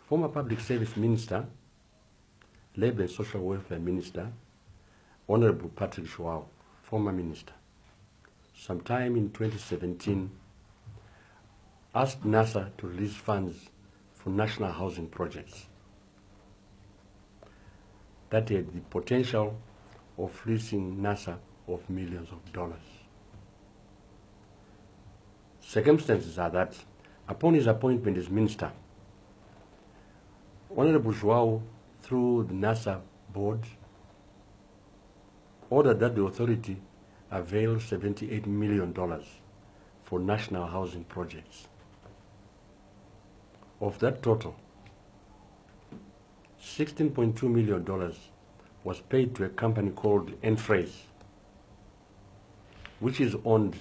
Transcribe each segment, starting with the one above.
former Public Service Minister, Labour and Social Welfare Minister, Honorable Patrick Joao, former minister, sometime in 2017, asked NASA to release funds for national housing projects that had the potential of fleecing NASA of millions of dollars. Circumstances are that, upon his appointment as minister, Honorable Joao, through the NASA board, ordered that the authority avail $78 million for national housing projects. Of that total, $16.2 million was paid to a company called Enphrase, which is owned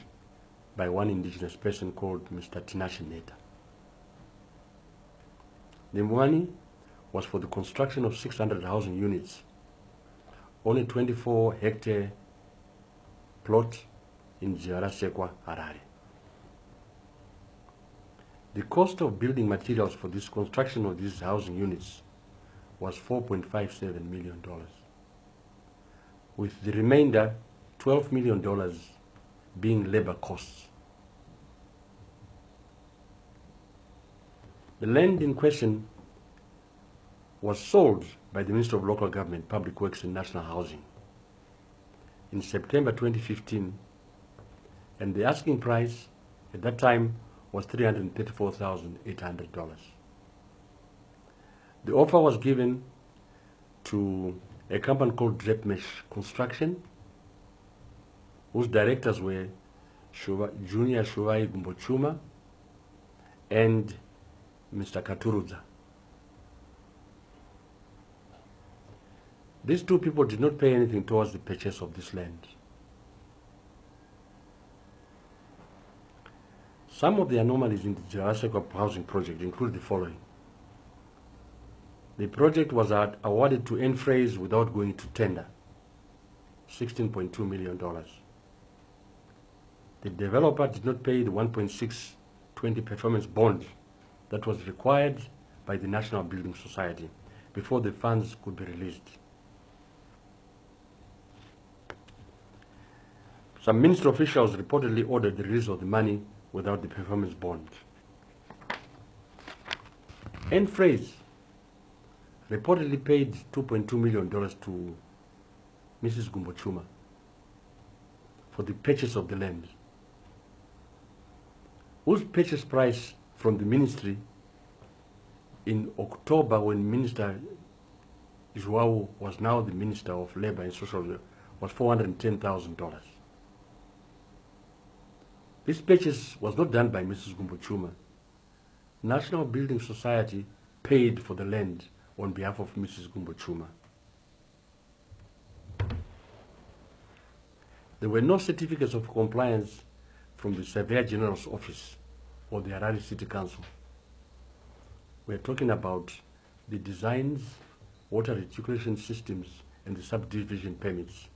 by one indigenous person called Mr. Tinashe Neta. The money was for the construction of 600 housing units on a 24-hectare plot in Giarasekwa, Harare. The cost of building materials for this construction of these housing units was $4.57 million, with the remainder, $12 million, being labor costs. The land in question was sold by the Minister of Local Government, Public Works and National Housing in September 2015, and the asking price at that time was $334,800. The offer was given to a company called Drepmesh Construction, whose directors were Junior Shuvai Gumbochuma and Mr. Katuruza. These two people did not pay anything towards the purchase of this land. Some of the anomalies in the Giarasekwa housing project include the following. The project was awarded to Enphrase without going to tender, $16.2 million. The developer did not pay the 1.620 performance bond that was required by the National Building Society before the funds could be released. Some ministry officials reportedly ordered the release of the money without the performance bond. Enphrase reportedly paid $2.2 million to Mrs. Gumbochuma for the purchase of the land, whose purchase price from the ministry in October, when Minister Joao was now the Minister of Labour and Social Welfare, was $410,000. This purchase was not done by Mrs. Gumbochuma. National Building Society paid for the land on behalf of Mrs. Gumbochuma. There were no certificates of compliance from the Surveyor General's office or the Harare City Council. We're talking about the designs, water reticulation systems, and the subdivision permits.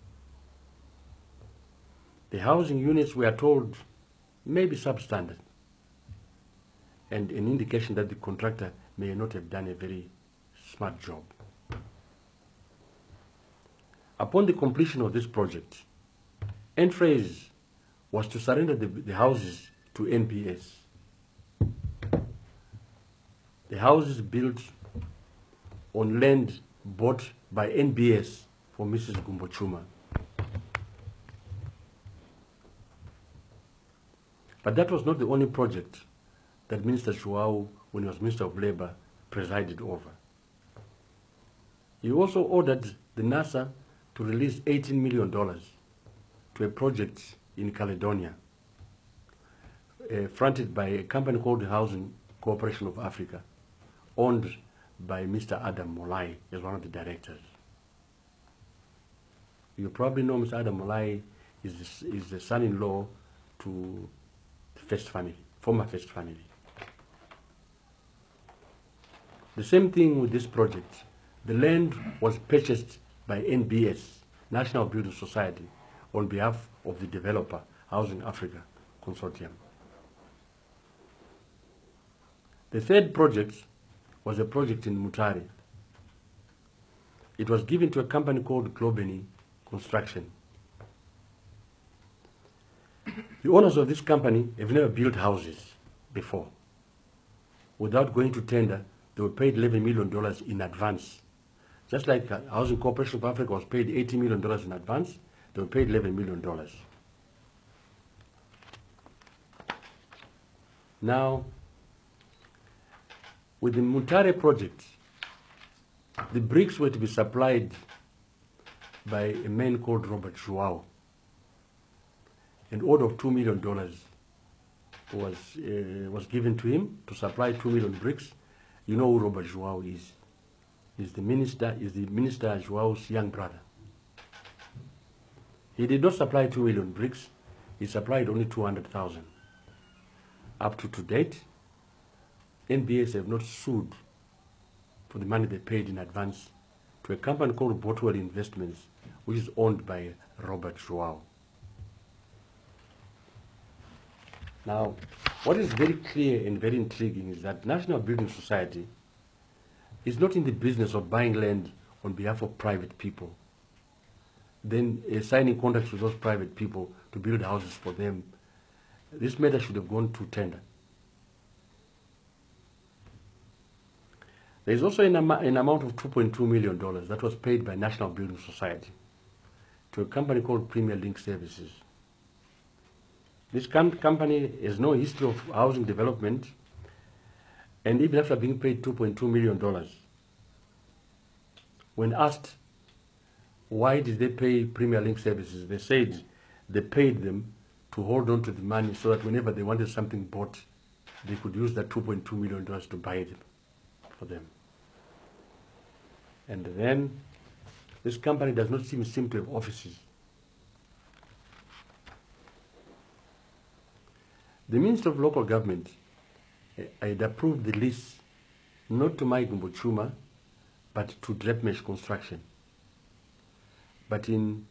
The housing units, we are told, may be substandard, and an indication that the contractor may not have done a very smart job. Upon the completion of this project, Enphrase was to surrender the houses to NBS. The houses built on land bought by NBS for Mrs. Gumbochuma. But that was not the only project that Minister Joao, when he was Minister of Labour, presided over. He also ordered the NASA to release $18 million to a project in Caledonia, fronted by a company called the Housing Corporation of Africa, owned by Mr. Adam Molai as one of the directors. You probably know Mr. Adam Molai is the son-in-law to the First Family, former First Family. The same thing with this project. The land was purchased by NBS, National Building Society, on behalf of the developer, Housing Africa Consortium. The third project was a project in Mutare. It was given to a company called Globeni Construction. The owners of this company have never built houses before. Without going to tender, they were paid $11 million in advance. Just like Housing Corporation of Africa was paid $80 million in advance, they were paid $11 million. Now, with the Mutare project, the bricks were to be supplied by a man called Robert Joao. An order of $2 million was given to him to supply 2 million bricks. You know who Robert Joao is. He's the Minister Joao's young brother. He did not supply 2 million bricks. He supplied only 200,000. Up to date, NBS have not sued for the money they paid in advance to a company called Botwell Investments, which is owned by Robert Joao. Now, what is very clear and very intriguing is that National Building Society is not in the business of buying land on behalf of private people, then signing contracts with those private people to build houses for them. This matter should have gone to tender. There is also an amount of $2.2 million that was paid by National Building Society to a company called Premier Link Services. This company has no history of housing development, and even after being paid $2.2 million, when asked why did they pay Premier Link Services, they said they paid them to hold on to the money so that whenever they wanted something bought, they could use that $2.2 million to buy it for them. And then this company does not seem to have offices. The Minister of Local Government had approved the lease not to Mike Mbuchuma, but to Drepmesh Construction. But in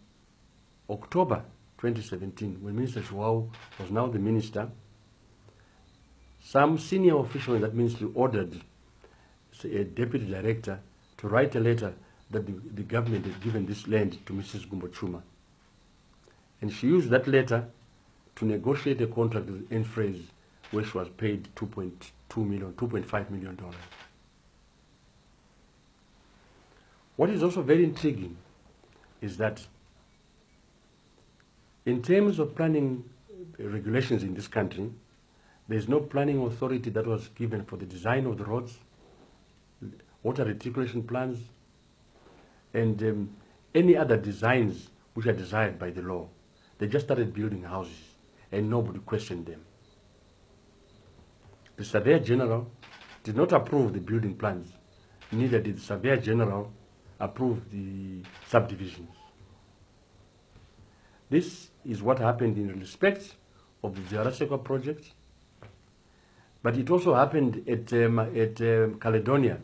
October 2017, when Minister Joao was now the minister, some senior official in that ministry ordered a deputy director to write a letter that the government had given this land to Mrs. Gumbochuma. And she used that letter to negotiate a contract with Enfraise, where she was paid $2.5 million. What is also very intriguing is that in terms of planning regulations in this country, there is no planning authority that was given for the design of the roads, water reticulation plans, and any other designs which are desired by the law. They just started building houses, and nobody questioned them. The Surveyor General did not approve the building plans, neither did the Surveyor General approve the subdivisions. This is what happened in respect of the Jarasekwa project, but it also happened at Caledonia,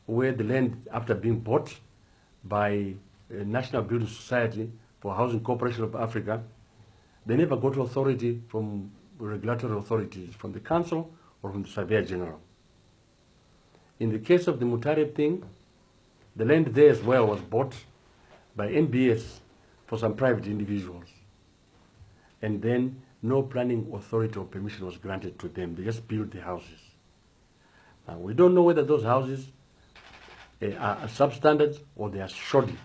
where the land, after being bought by National Building Society for Housing Corporation of Africa, they never got authority from regulatory authorities, from the council or from the Surveyor General. In the case of the Mutare thing, the land there as well was bought by NBS for some private individuals. And then no planning authority or permission was granted to them. They just built the houses. Now, we don't know whether those houses are substandard or they are shoddy.